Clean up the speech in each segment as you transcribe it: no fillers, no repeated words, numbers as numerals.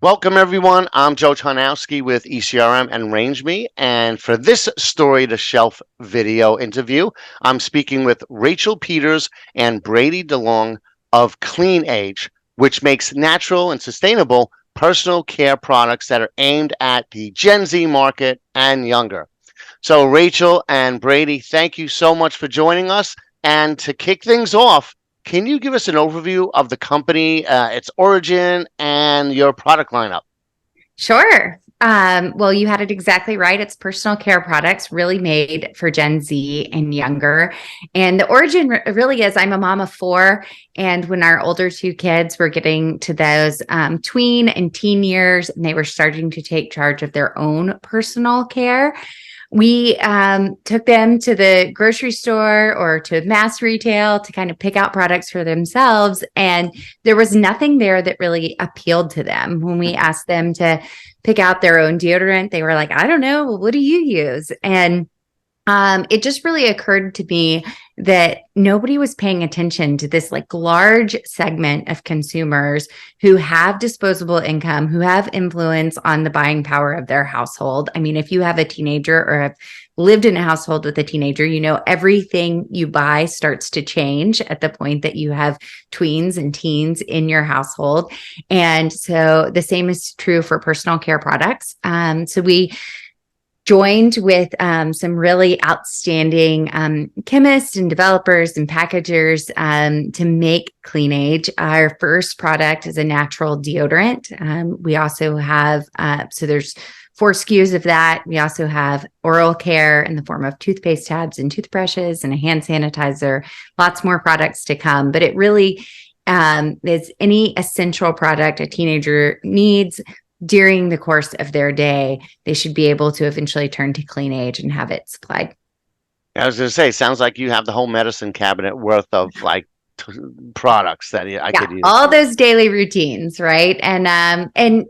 Welcome, everyone. I'm Joe Tarnowski with ECRM and RangeMe. And for this Story to Shelf video interview, I'm speaking with Rachel Peters and Brady DeLong of Clean Age, which makes natural and sustainable personal care products that are aimed at the Gen Z market and younger. So, Rachel and Brady, thank you so much for joining us. And to kick things off, can you give us an overview of the company, its origin, and your product lineup? Sure. Well, you had it exactly right. It's personal care products really made for Gen Z and younger. And the origin really is I'm a mom of four. And when our older two kids were getting to those tween and teen years, and they were starting to take charge of their own personal care, we took them to the grocery store or to mass retail to kind of pick out products for themselves. And there was nothing there that really appealed to them. When we asked them to pick out their own deodorant, they were like, I don't know. Well, what do you use? And it just really occurred to me that nobody was paying attention to this like large segment of consumers who have disposable income, who have influence on the buying power of their household. I mean, if you have a teenager or have lived in a household with a teenager, you know, everything you buy starts to change at the point that you have tweens and teens in your household. And so the same is true for personal care products. So we joined with some really outstanding chemists and developers and packagers to make Clean Age. Our first product is a natural deodorant. We also have, so there's 4 SKUs of that. We also have oral care in the form of toothpaste tabs and toothbrushes and a hand sanitizer, lots more products to come. But it really is any essential product a teenager needs during the course of their day. They should be able to eventually turn to Clean Age and have it supplied. I was going to say, sounds like you have the whole medicine cabinet worth of like products that I could use. All those daily routines, right? And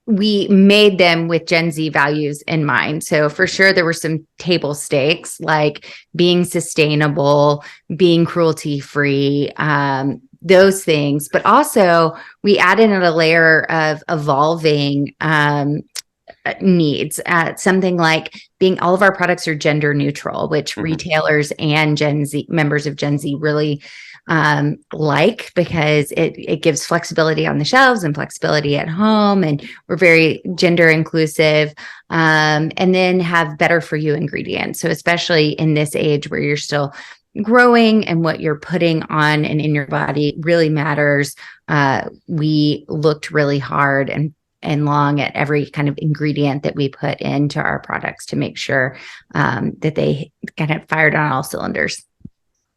we made them with Gen Z values in mind. So for sure, there were some table stakes like being sustainable, being cruelty-free, those things, but also we added in a layer of evolving needs. Something like being all of our products are gender neutral, which retailers and Gen Z members of Gen Z really like, because it gives flexibility on the shelves and flexibility at home, and we're very gender inclusive, and then have better for you ingredients. So especially in this age where you're still growing and what you're putting on and in your body really matters. We looked really hard and long at every kind of ingredient that we put into our products to make sure that they kind of fired on all cylinders.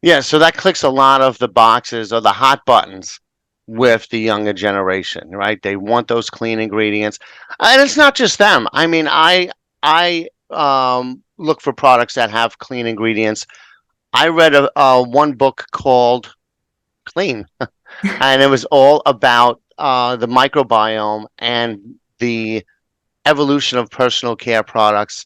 Yeah, so that clicks a lot of the boxes or the hot buttons with the younger generation, right? They want those clean ingredients. And it's not just them. I mean, I look for products that have clean ingredients. I read one book called Clean, and it was all about the microbiome and the evolution of personal care products.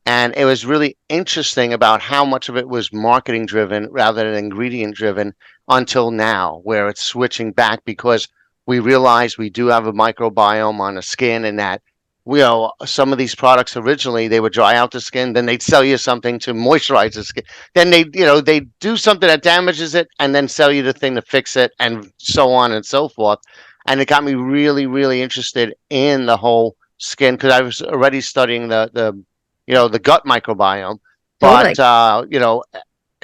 And it was really interesting about how much of it was marketing driven rather than ingredient driven until now, where it's switching back because we realize we do have a microbiome on the skin, and that some of these products originally they would dry out the skin, then they'd sell you something to moisturize the skin, then they do something that damages it and then sell you the thing to fix it, and so on and so forth. And it got me really, really interested in the whole skin, because I was already studying the gut microbiome. But Totally.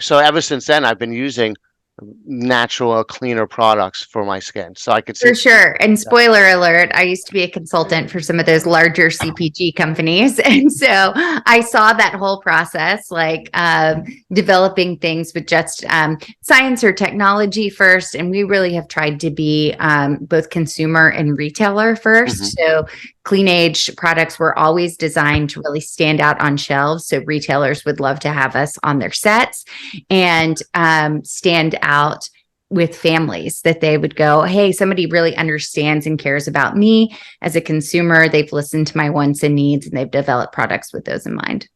so ever since then I've been using natural, cleaner products for my skin, so I could see. For sure. And spoiler alert, I used to be a consultant for some of those larger CPG companies. And so I saw that whole process, like developing things with just science or technology first. And we really have tried to be both consumer and retailer first. So Clean Age products were always designed to really stand out on shelves. So retailers would love to have us on their sets and stand out with families, that they would go, hey, somebody really understands and cares about me as a consumer. They've listened to my wants and needs, and they've developed products with those in mind.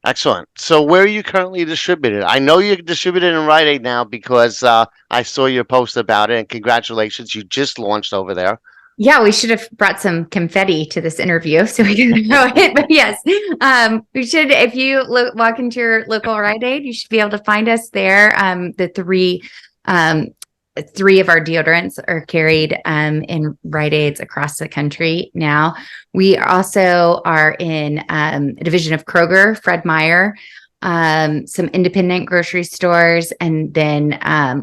Excellent. So where are you currently distributed? I know you're distributed in Rite Aid now because I saw your post about it, and congratulations, you just launched over there. Yeah, we should have brought some confetti to this interview so we can throw it. But yes, we should. If you walk into your local Rite Aid, you should be able to find us there. The um, three of our deodorants are carried in Rite Aids across the country now. We also are in a division of Kroger, Fred Meyer, some independent grocery stores, and then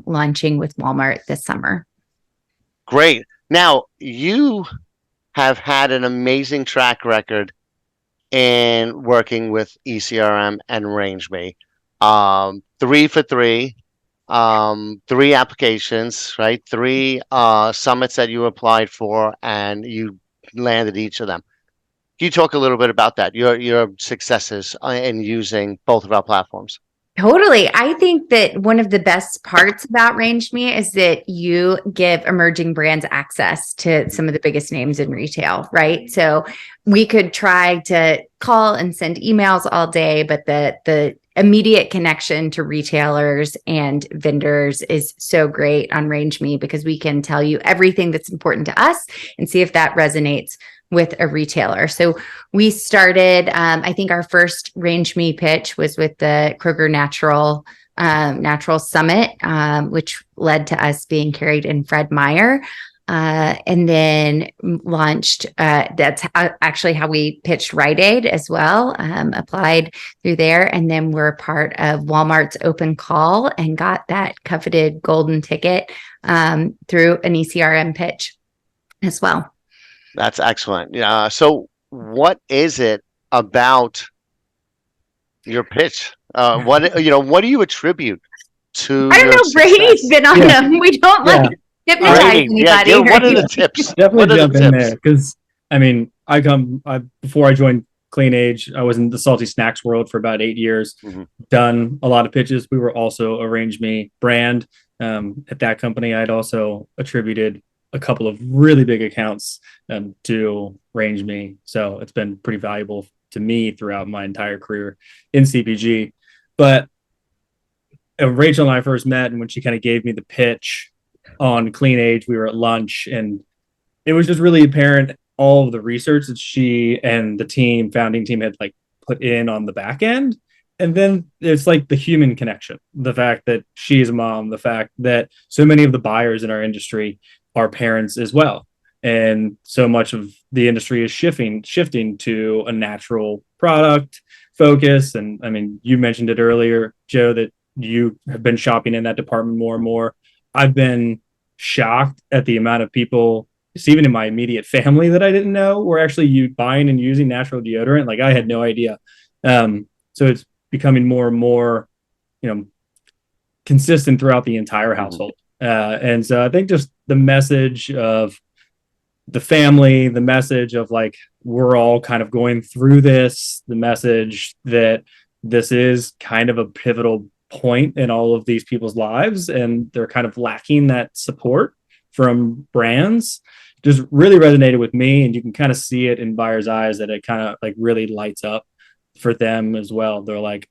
launching with Walmart this summer. Great. Now, you have had an amazing track record in working with ECRM and RangeMe. Three for three, three applications, right? Three summits that you applied for, and you landed each of them. Can you talk a little bit about that, your successes in using both of our platforms? Totally. I think that one of the best parts about RangeMe is that you give emerging brands access to some of the biggest names in retail, right? So we could try to call and send emails all day, but the immediate connection to retailers and vendors is so great on RangeMe because we can tell you everything that's important to us and see if that resonates with a retailer. So we started, I think our first RangeMe pitch was with the Kroger Natural Summit, which led to us being carried in Fred Meyer. And then launched, that's actually how we pitched Rite Aid as well, applied through there. And then we're part of Walmart's open call and got that coveted golden ticket through an ECRM pitch as well. That's excellent. Yeah. So what is it about your pitch? What do you attribute to I don't your know. Brady's success? been on them. We don't Yeah. like hypnotize Brady, anybody. what are Right? the tips? Definitely What are jump the in tips? there because I mean, before I joined Clean Age, I was in the salty snacks world for about 8 years. Mhm. Done a lot of pitches. We were also a RangeMe brand at that company. I'd also attributed a couple of really big accounts to RangeMe, so it's been pretty valuable to me throughout my entire career in CPG. But Rachel and I first met, and when she kind of gave me the pitch on Clean Age, we were at lunch, and it was just really apparent all of the research that she and the founding team had like put in on the back end. And then there's like the human connection, the fact that she's a mom, the fact that so many of the buyers in our industry are parents as well. And so much of the industry is shifting to a natural product focus. And I mean, you mentioned it earlier, Joe, that you have been shopping in that department more and more. I've been shocked at the amount of people, just even in my immediate family, that I didn't know were actually buying and using natural deodorant. Like I had no idea. So it's becoming more and more, consistent throughout the entire household. And so I think just the message of the family, the message of like, we're all kind of going through this, the message that this is kind of a pivotal point in all of these people's lives, and they're kind of lacking that support from brands, just really resonated with me. And you can kind of see it in buyers' eyes that it kind of like really lights up for them as well. They're like,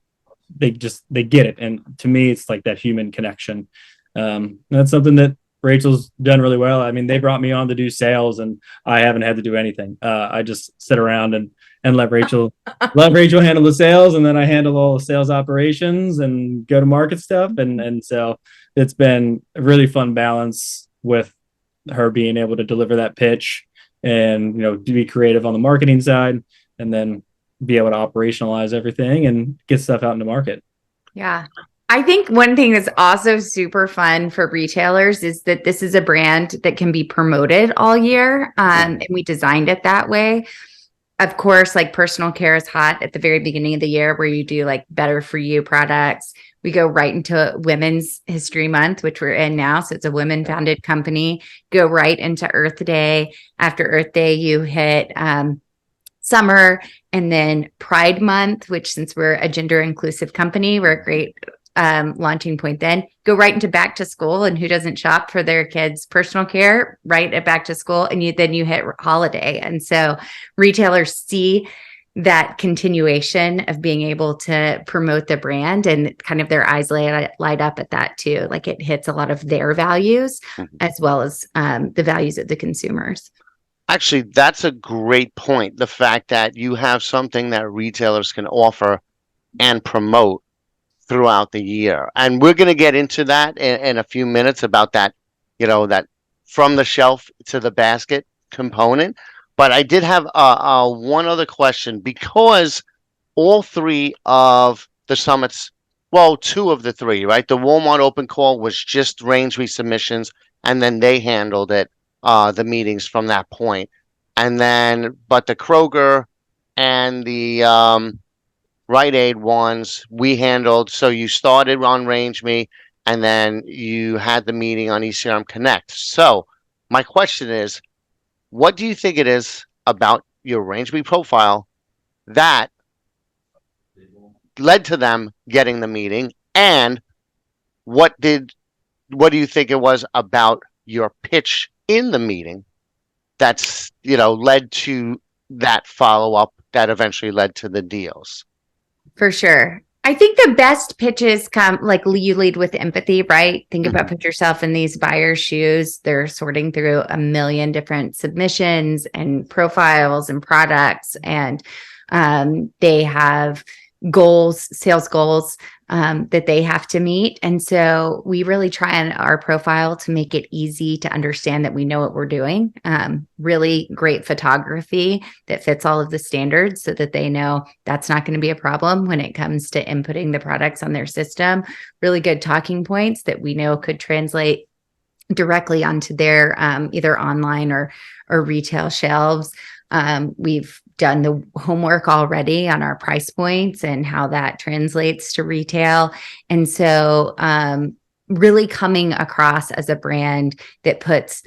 they get it. And to me, it's like that human connection. That's something that Rachel's done really well. I mean, they brought me on to do sales, and I haven't had to do anything. I just sit around and let Rachel handle the sales, and then I handle all the sales operations and go to market stuff. And so it's been a really fun balance with her being able to deliver that pitch and to be creative on the marketing side, and then be able to operationalize everything and get stuff out into market. Yeah. I think one thing that's also super fun for retailers is that this is a brand that can be promoted all year. And we designed it that way. Of course, like personal care is hot at the very beginning of the year where you do like better for you products. We go right into Women's History Month, which we're in now. So it's a women founded company. Go right into Earth Day. After Earth Day, you hit summer, and then Pride Month, which since we're a gender inclusive company, we're a great launching point. Then go right into back to school, and who doesn't shop for their kids' personal care right at back to school, and then you hit holiday. And so retailers see that continuation of being able to promote the brand, and kind of their eyes light up at that too. Like it hits a lot of their values as well as the values of the consumers. Actually, that's a great point. The fact that you have something that retailers can offer and promote throughout the year. And we're going to get into that in a few minutes about that, that from the shelf to the basket component. But I did have one other question because all three of the summits, well, two of the three, right? The Walmart open call was just range resubmissions, and then they handled it, the meetings from that point. And then, but the Kroger and the Rite Aid ones we handled. So you started on RangeMe, and then you had the meeting on ECRM Connect. So my question is, what do you think it is about your RangeMe profile that led to them getting the meeting? And what did what do you think it was about your pitch in the meeting that's, led to that follow up that eventually led to the deals? For sure. I think the best pitches come like you lead with empathy, right? Think about put yourself in these buyers' shoes. They're sorting through a million different submissions and profiles and products, and they have goals, sales goals that they have to meet. And so we really try on our profile to make it easy to understand that we know what we're doing. Really great photography that fits all of the standards so that they know that's not going to be a problem when it comes to inputting the products on their system. Really good talking points that we know could translate directly onto their either online or retail shelves. We've done the homework already on our price points and how that translates to retail. And so really coming across as a brand that puts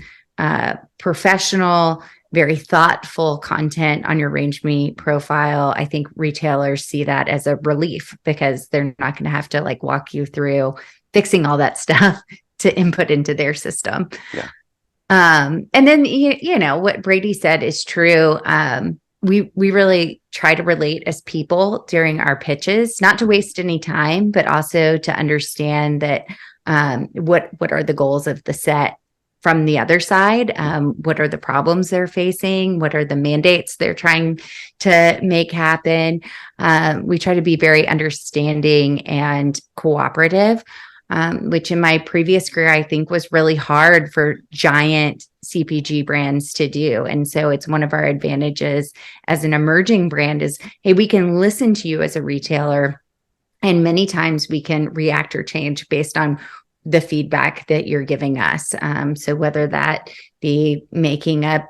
professional, very thoughtful content on your RangeMe profile. I think retailers see that as a relief because they're not going to have to like walk you through fixing all that stuff to input into their system. Yeah. And then, what Brady said is true. We really try to relate as people during our pitches, not to waste any time, but also to understand that what are the goals of the set from the other side? What are the problems they're facing? What are the mandates they're trying to make happen? We try to be very understanding and cooperative. Which in my previous career, I think was really hard for giant CPG brands to do. And so it's one of our advantages as an emerging brand is, hey, we can listen to you as a retailer. And many times we can react or change based on the feedback that you're giving us. So whether that be making a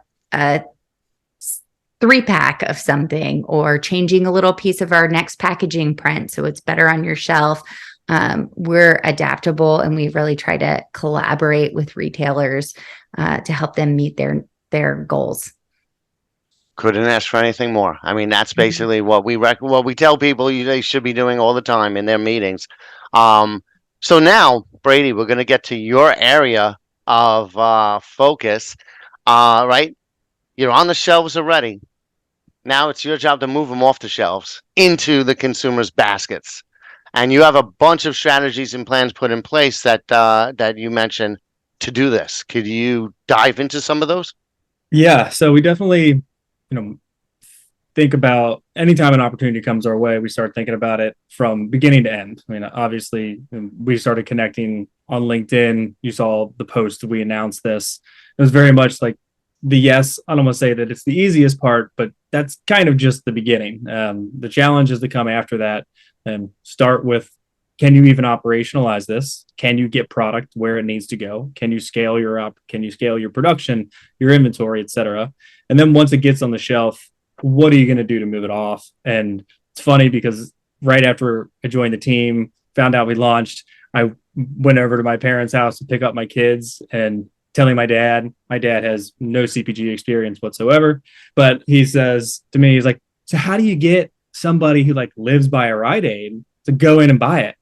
3-pack of something or changing a little piece of our next packaging print so it's better on your shelf. We're adaptable and we really try to collaborate with retailers to help them meet their goals. Couldn't ask for anything more. I mean, that's basically what we tell people they should be doing all the time in their meetings. So now, Brady, we're going to get to your area of focus. Right? You're on the shelves already. Now it's your job to move them off the shelves into the consumers' baskets. And you have a bunch of strategies and plans put in place that you mentioned to do this. Could you dive into some of those? Yeah, so we definitely, think about anytime an opportunity comes our way, we start thinking about it from beginning to end. I mean, obviously, we started connecting on LinkedIn. You saw the post we announced this. It was very much like I don't want to say that it's the easiest part, but that's kind of just the beginning. The challenges that come after that start with, can you even operationalize this? Can you get product where it needs to go? Can you scale your production, your inventory, et cetera? And then once it gets on the shelf, what are you going to do to move it off? And it's funny because right after I joined the team, found out we launched, I went over to my parents' house to pick up my kids and telling my dad has no CPG experience whatsoever, but he says to me, he's like, so how do you get somebody who like lives by a Rite Aid to go in and buy it?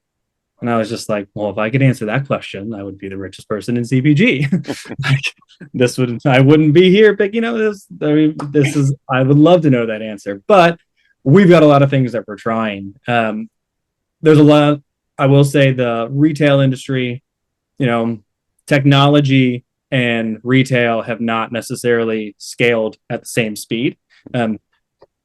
And I was just like, well, if I could answer that question, I would be the richest person in CPG. I wouldn't be here. But I would love to know that answer, but we've got a lot of things that we're trying. There's a lot, I will say the retail industry, technology and retail have not necessarily scaled at the same speed.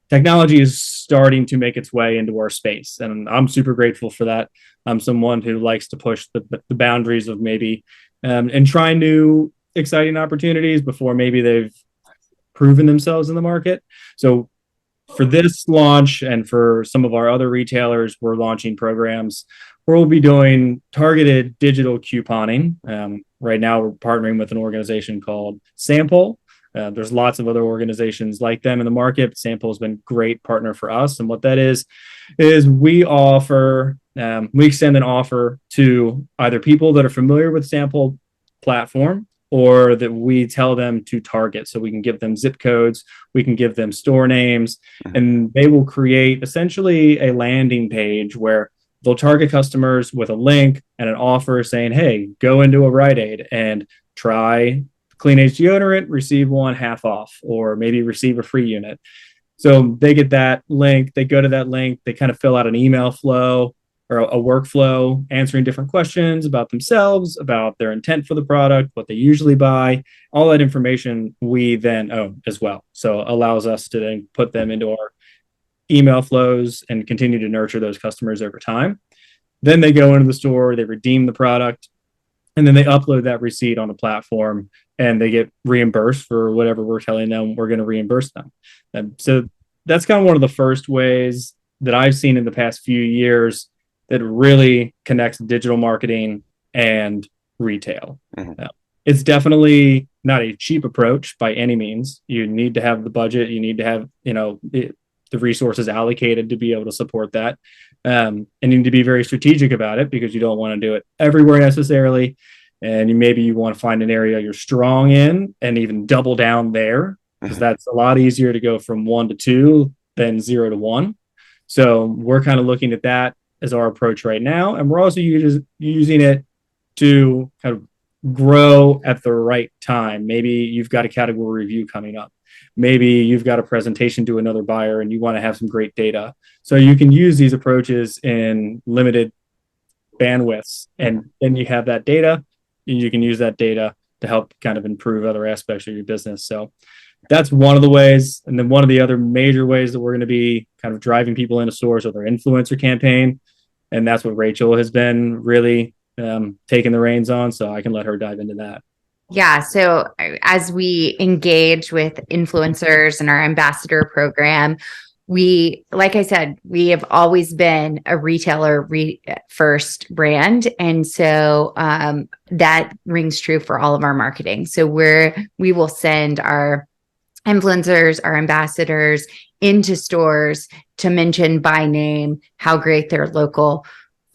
Technology is starting to make its way into our space, and I'm super grateful for that. I'm someone who likes to push the boundaries of maybe and try new exciting opportunities before maybe they've proven themselves in the market. So for this launch and for some of our other retailers, we're launching programs where we'll be doing targeted digital couponing. Right now, we're partnering with an organization called Sample. There's lots of other organizations like them in the market. Sample has been a great partner for us. And what that is we extend an offer to either people that are familiar with Sample platform or that we tell them to target. So we can give them zip codes, we can give them store names, and they will create essentially a landing page where they'll target customers with a link and an offer saying, hey, go into a Rite Aid and try Clean Age deodorant, receive one half off, or maybe receive a free unit. So they get that link, they go to that link, they kind of fill out an email flow or a workflow, answering different questions about themselves, about their intent for the product, what they usually buy. All that information we then own as well. So it allows us to then put them into our email flows and continue to nurture those customers over time. Then they go into the store, they redeem the product, and then they upload that receipt on the platform and they get reimbursed for whatever we're telling them we're going to reimburse them. And so that's kind of one of the first ways that I've seen in the past few years that really connects digital marketing and retail. It's definitely not a cheap approach by any means. You need to have the budget. You need to have, the resources allocated to be able to support that. And you need to be very strategic about it because you don't want to do it everywhere necessarily. And maybe you want to find an area you're strong in and even double down there, because that's a lot easier to go from 1 to 2 than 0 to 1. So we're kind of looking at that as our approach right now. And we're also using it to kind of grow at the right time. Maybe you've got a category review coming up. Maybe you've got a presentation to another buyer and you want to have some great data. So you can use these approaches in limited bandwidths, and then you have that data and you can use that data to help kind of improve other aspects of your business. So that's one of the ways. And then one of the other major ways that we're going to be kind of driving people into stores with our influencer campaign. And that's what Rachel has been really taking the reins on. So I can let her dive into that. Yeah. So as we engage with influencers in our ambassador program, like I said, we have always been a retailer first brand. And so that rings true for all of our marketing. So we will send our influencers, our ambassadors into stores to mention by name how great their local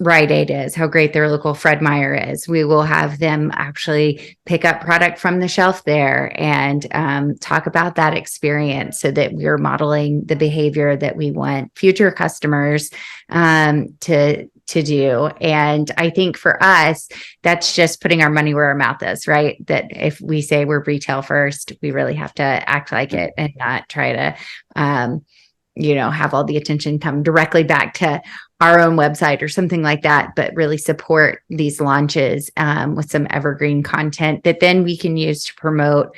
Rite Aid is, how great their local Fred Meyer is. We will have them actually pick up product from the shelf there and talk about that experience so that we're modeling the behavior that we want future customers to do. And I think for us, that's just putting our money where our mouth is, right? That if we say we're retail first, we really have to act like it and not try to, have all the attention come directly back to our own website or something like that, but really support these launches with some evergreen content that then we can use to promote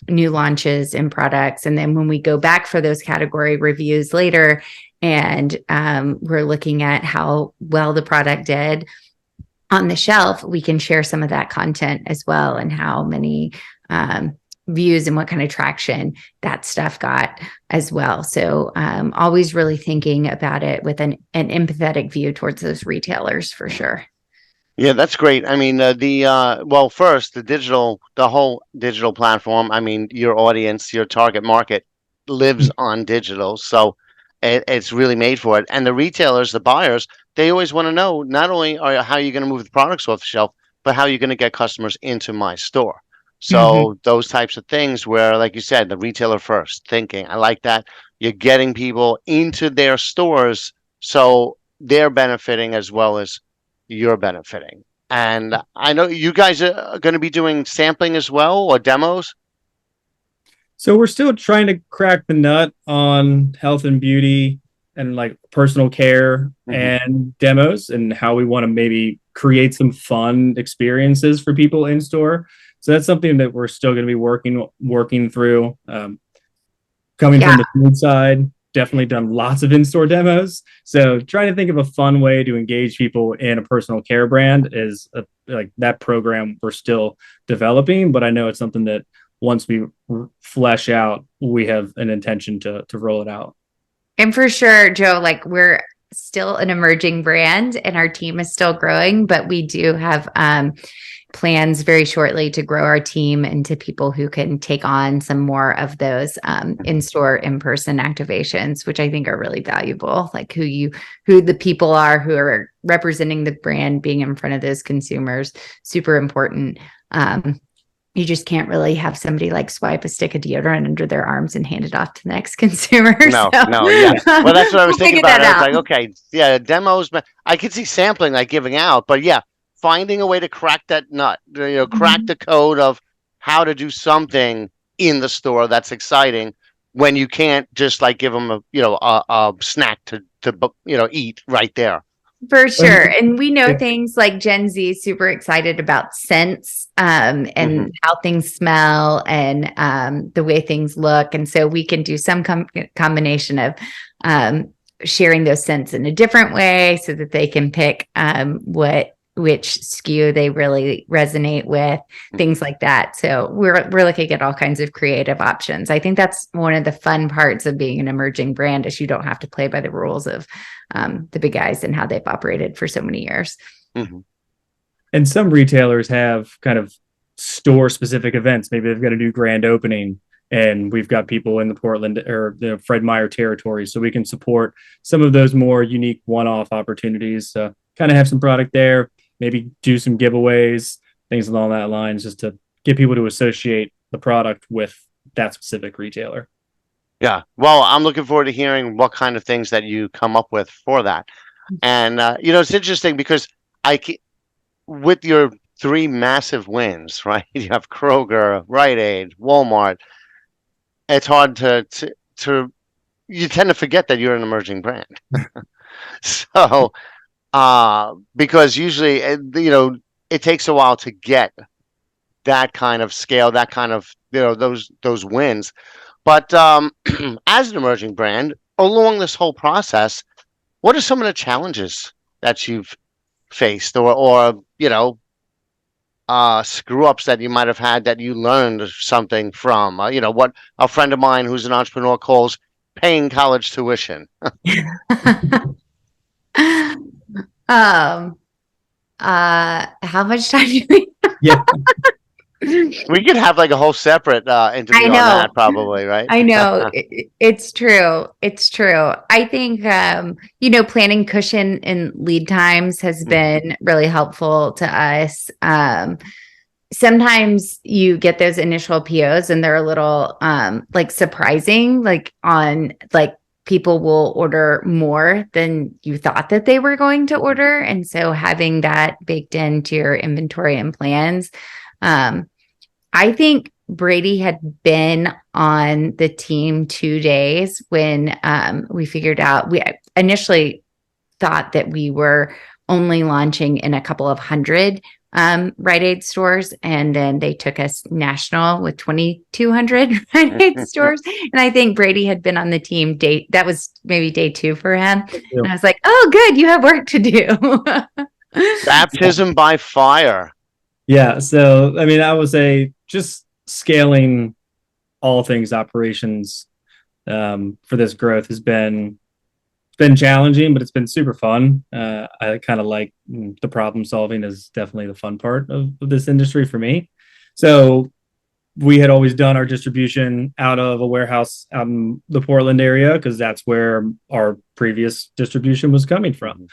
new launches and products. And then when we go back for those category reviews later and we're looking at how well the product did on the shelf, we can share some of that content as well and how many views and what kind of traction that stuff got as well. So always really thinking about it with an empathetic view towards those retailers for sure. Yeah, that's great. I mean, first, the whole digital platform. I mean, your audience, your target market lives on digital. So it's really made for it. And the retailers, the buyers, they always want to know not only how you're going to move the products off the shelf, but how you're going to get customers into my store. So those types of things where, like you said, the retailer first thinking, I like that. You're getting people into their stores, so they're benefiting as well as you're benefiting. And I know you guys are going to be doing sampling as well or demos. So we're still trying to crack the nut on health and beauty and like personal care and demos and how we want to maybe create some fun experiences for people in store. So that's something that we're still going to be working through. Coming from the food side, definitely done lots of in-store demos. So trying to think of a fun way to engage people in a personal care brand is like that program we're still developing, but I know it's something that once we flesh out, we have an intention to roll it out. And for sure, Joe, like we're still an emerging brand and our team is still growing, but we do have plans very shortly to grow our team into people who can take on some more of those in-store, in-person activations, which I think are really valuable. Like who the people are who are representing the brand, being in front of those consumers, super important. You just can't really have somebody like swipe a stick of deodorant under their arms and hand it off to the next consumer. No, yeah. Well, that's what I was thinking about. I was like, okay, yeah, demos. I could see sampling, like giving out, but yeah, finding a way to crack that nut, crack the code of how to do something in the store that's exciting when you can't just like give them a snack to eat right there. For sure. And we know things like Gen Z is super excited about scents and how things smell and the way things look. And so we can do some combination of sharing those scents in a different way so that they can pick which SKU they really resonate with, things like that. So we're looking at all kinds of creative options. I think that's one of the fun parts of being an emerging brand is you don't have to play by the rules of the big guys and how they've operated for so many years. And some retailers have kind of store specific events. Maybe they've got a new grand opening and we've got people in the Portland or the Fred Meyer territory. So we can support some of those more unique one-off opportunities, kind of have some product there, maybe do some giveaways, things along that lines, just to get people to associate the product with that specific retailer. Yeah. Well, I'm looking forward to hearing what kind of things that you come up with for that. And, it's interesting because with your 3 massive wins, right? You have Kroger, Rite Aid, Walmart. It's hard to you tend to forget that you're an emerging brand. So, because usually, it takes a while to get that kind of scale, that kind of, those wins. But as an emerging brand, along this whole process, what are some of the challenges that you've faced or screw ups that you might have had that you learned something from? What a friend of mine who's an entrepreneur calls paying college tuition. How much time do we have? Yeah. We could have like a whole separate interview on that probably, right? I know. It's true. It's true. I think, planning cushion and lead times has been really helpful to us. Sometimes you get those initial POs and they're a little surprising, people will order more than you thought that they were going to order. And so having that baked into your inventory and plans, I think Brady had been on the team 2 days when we figured out, we initially thought that we were only launching in a couple of hundred Rite Aid stores, and then they took us national with 2,200 Rite Aid stores. And I think Brady had been on the team that was maybe day 2 for him. And I was like, oh, good, you have work to do. Baptism by fire. Yeah. So, I would say just scaling all things operations for this growth has been challenging, but it's been super fun. I kind of like the problem solving is definitely the fun part of this industry for me. So we had always done our distribution out of a warehouse out in the Portland area because that's where our previous distribution was coming from.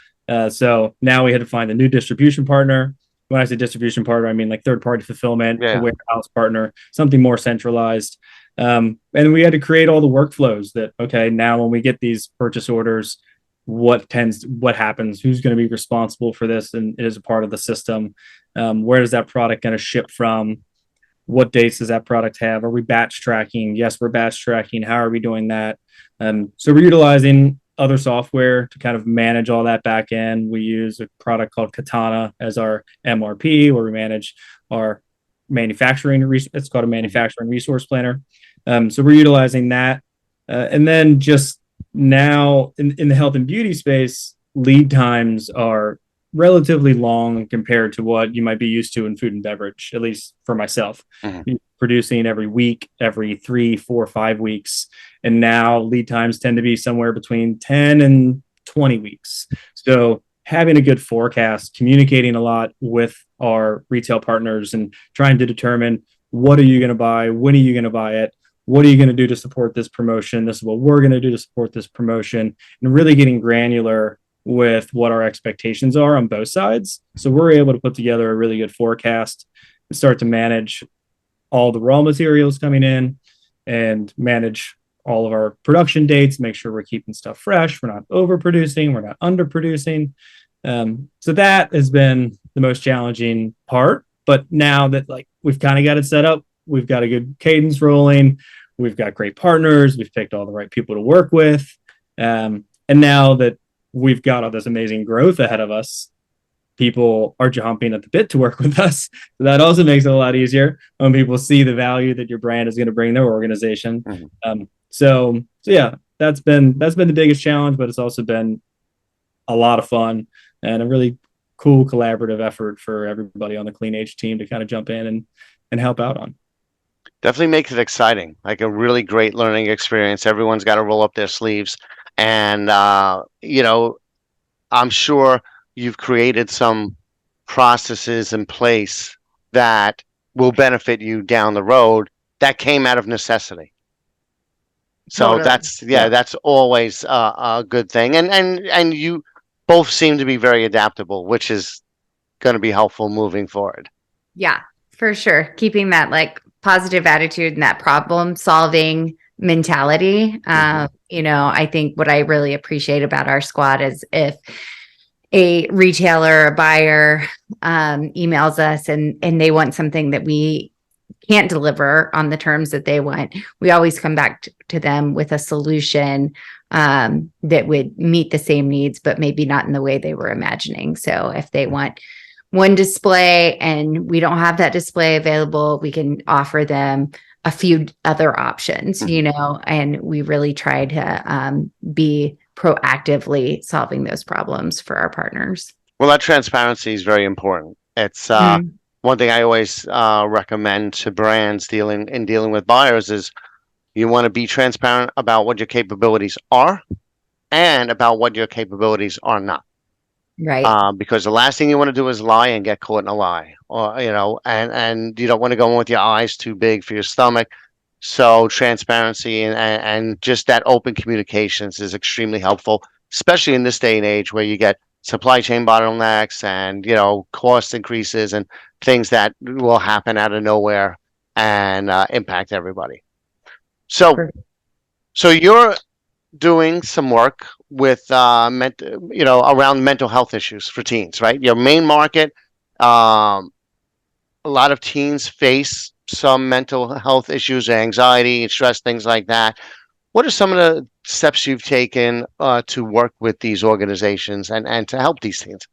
So now we had to find a new distribution partner. When I say distribution partner, I mean like third-party fulfillment, a warehouse partner, something more centralized. And we had to create all the workflows that, okay, now when we get these purchase orders, what happens, who's going to be responsible for this and is a part of the system? Where is that product going to ship from? What dates does that product have? Are we batch tracking? Yes, we're batch tracking. How are we doing that? So we're utilizing other software to kind of manage all that back end. We use a product called Katana as our MRP, where we manage our it's called a manufacturing resource planner. So we're utilizing that. And then just now in the health and beauty space, lead times are relatively long compared to what you might be used to in food and beverage, at least for myself. Producing every week, every 3, 4, 5 weeks. And now lead times tend to be somewhere between 10 and 20 weeks. So having a good forecast, communicating a lot with our retail partners and trying to determine what are you going to buy, when are you going to buy it, what are you going to do to support this promotion, this is what we're going to do to support this promotion, and really getting granular with what our expectations are on both sides. So we're able to put together a really good forecast and start to manage all the raw materials coming in and manage all of our production dates, make sure we're keeping stuff fresh. We're not overproducing, we're not underproducing. So that has been the most challenging part. But now that we've kind of got it set up, we've got a good cadence rolling, we've got great partners, we've picked all the right people to work with. And now that we've got all this amazing growth ahead of us, people are jumping at the bit to work with us. So that also makes it a lot easier when people see the value that your brand is going to bring their organization. So yeah, that's been the biggest challenge, but it's also been a lot of fun and a really cool collaborative effort for everybody on the Clean Age team to kind of jump in and help out on. Definitely makes it exciting, like a really great learning experience. Everyone's got to roll up their sleeves, and I'm sure you've created some processes in place that will benefit you down the road that came out of necessity. So Totally. that's always a good thing. And you both seem to be very adaptable, which is going to be helpful moving forward. Yeah, for sure. Keeping that positive attitude and that problem solving mentality. I think what I really appreciate about our squad is if a retailer, a buyer emails us and they want something that we can't deliver on the terms that they want, we always come back to them with a solution that would meet the same needs, but maybe not in the way they were imagining. So if they want one display and we don't have that display available, we can offer them a few other options, and we really try to be proactively solving those problems for our partners. Well, that transparency is very important. It's one thing I always recommend to brands dealing with buyers is you want to be transparent about what your capabilities are and about what your capabilities are not. Right. Because the last thing you want to do is lie and get caught in a lie, or and you don't want to go in with your eyes too big for your stomach. So transparency and just that open communications is extremely helpful, especially in this day and age where you get supply chain bottlenecks and cost increases and things that will happen out of nowhere and impact everybody. So you're doing some work with around mental health issues for teens, right? Your main market, a lot of teens face some mental health issues, anxiety, stress, things like that. What are some of the steps you've taken to work with these organizations and to help these teens?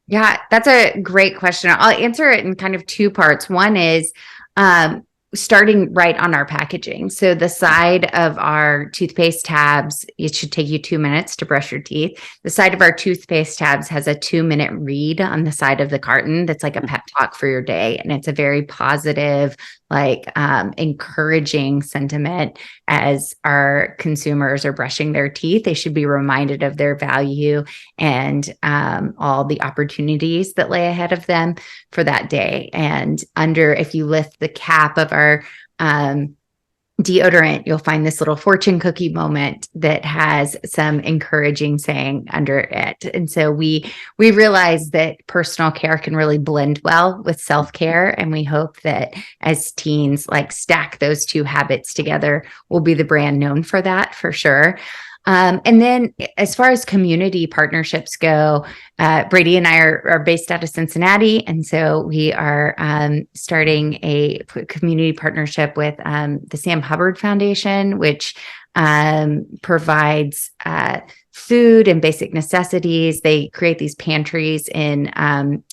Yeah, that's a great question. I'll answer it in kind of two parts. One is starting right on our packaging. So the side of our toothpaste tabs, it should take you 2 minutes to brush your teeth. The side of our toothpaste tabs has a 2-minute read on the side of the carton that's like a pep talk for your day. And it's a very positive, encouraging sentiment as our consumers are brushing their teeth. They should be reminded of their value and all the opportunities that lay ahead of them for that day. And if you lift the cap of our deodorant, you'll find this little fortune cookie moment that has some encouraging saying under it. And so we realize that personal care can really blend well with self-care. And we hope that as teens stack those two habits together, we'll be the brand known for that for sure. And then as far as community partnerships go, Brady and I are based out of Cincinnati. And so we are starting a community partnership with the Sam Hubbard Foundation, which provides food and basic necessities. They create these pantries in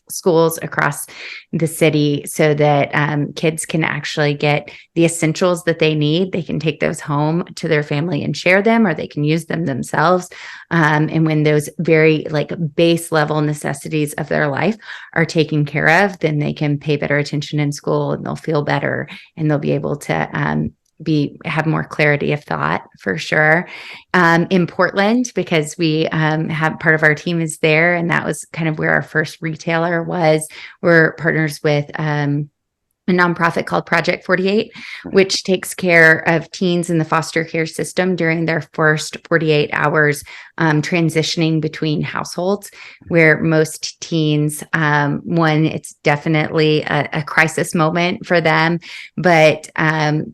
schools across the city so that kids can actually get the essentials that they need. They can take those home to their family and share them, or they can use them themselves. And when those very like base level necessities of their life are taken care of, then they can pay better attention in school, and they'll feel better, and they'll be able to have more clarity of thought for sure. In Portland, because we have part of our team is there, and that was kind of where our first retailer was. We're partners with a nonprofit called Project 48, which takes care of teens in the foster care system during their first 48 hours, transitioning between households, where most teens, it's definitely a crisis moment for them, but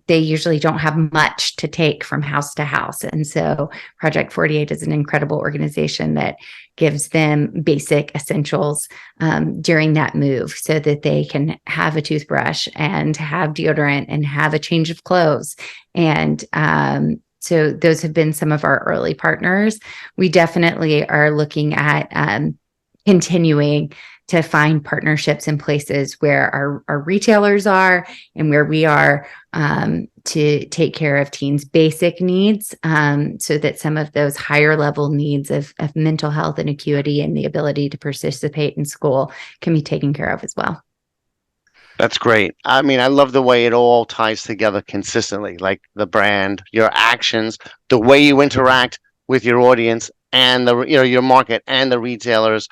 they usually don't have much to take from house to house. And so Project 48 is an incredible organization that gives them basic essentials during that move so that they can have a toothbrush and have deodorant and have a change of clothes. And so those have been some of our early partners. We definitely are looking at continuing to find partnerships in places where our retailers are and where we are, to take care of teens' basic needs, so that some of those higher level needs of mental health and acuity and the ability to participate in school can be taken care of as well. That's great. I mean, I love the way it all ties together consistently, like the brand, your actions, the way you interact with your audience and your market and the retailers,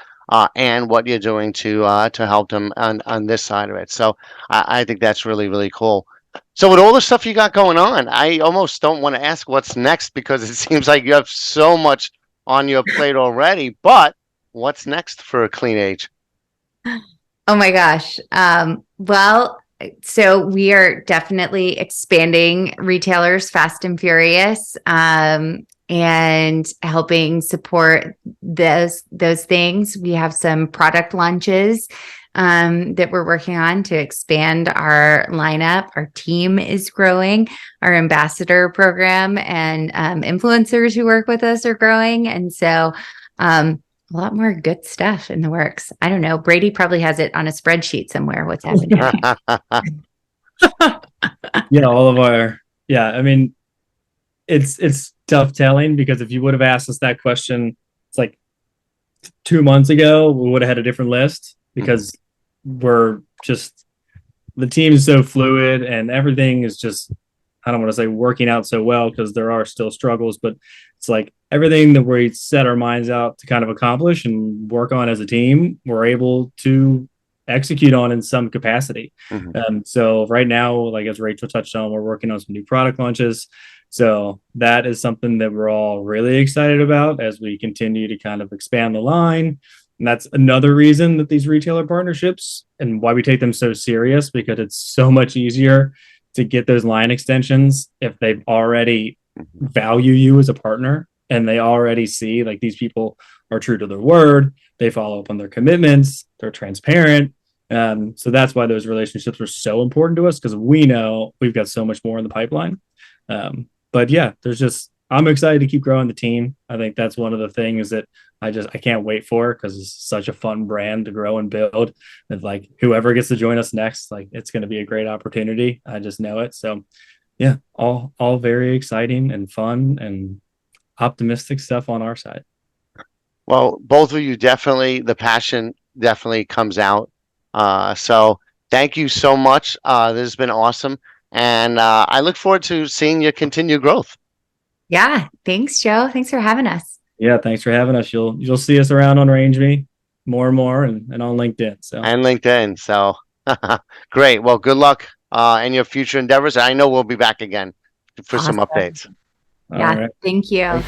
and what you're doing to help them on this side of it. So I think that's really, really cool. So with all the stuff you got going on, I almost don't want to ask what's next because it seems like you have so much on your plate already. But what's next for Clean Age? Oh my gosh. Well, so we are definitely expanding retailers fast and furious, and helping support those things. We have some product launches that we're working on to expand our lineup. Our team is growing. Our ambassador program and influencers who work with us are growing. And so a lot more good stuff in the works. I don't know. Brady probably has it on a spreadsheet somewhere. What's happening? I mean, it's tough telling because if you would have asked us that question, it's like 2 months ago, we would have had a different list because we're just, the team is so fluid and everything is just, I don't want to say working out so well because there are still struggles, but it's like everything that we set our minds out to kind of accomplish and work on as a team, we're able to execute on in some capacity. So right now, like as Rachel touched on, we're working on some new product launches. So that is something that we're all really excited about as we continue to kind of expand the line. And that's another reason that these retailer partnerships and why we take them so serious, because it's so much easier to get those line extensions if they've already value you as a partner and they already see like these people are true to their word, they follow up on their commitments, they're transparent. So that's why those relationships are so important to us, because we know we've got so much more in the pipeline. But yeah, I'm excited to keep growing the team. I think that's one of the things that I can't wait for, because it's such a fun brand to grow and build. And like whoever gets to join us next, like it's going to be a great opportunity. I just know it. So yeah, all very exciting and fun and optimistic stuff on our side. Well, both of you the passion definitely comes out. So thank you so much. This has been awesome. And I look forward to seeing your continued growth. Yeah. Thanks, Joe. Thanks for having us. Yeah. Thanks for having us. You'll see us around on RangeMe more and more and on LinkedIn. So great. Well, good luck in your future endeavors. I know we'll be back again for some updates. Yeah. Thank you.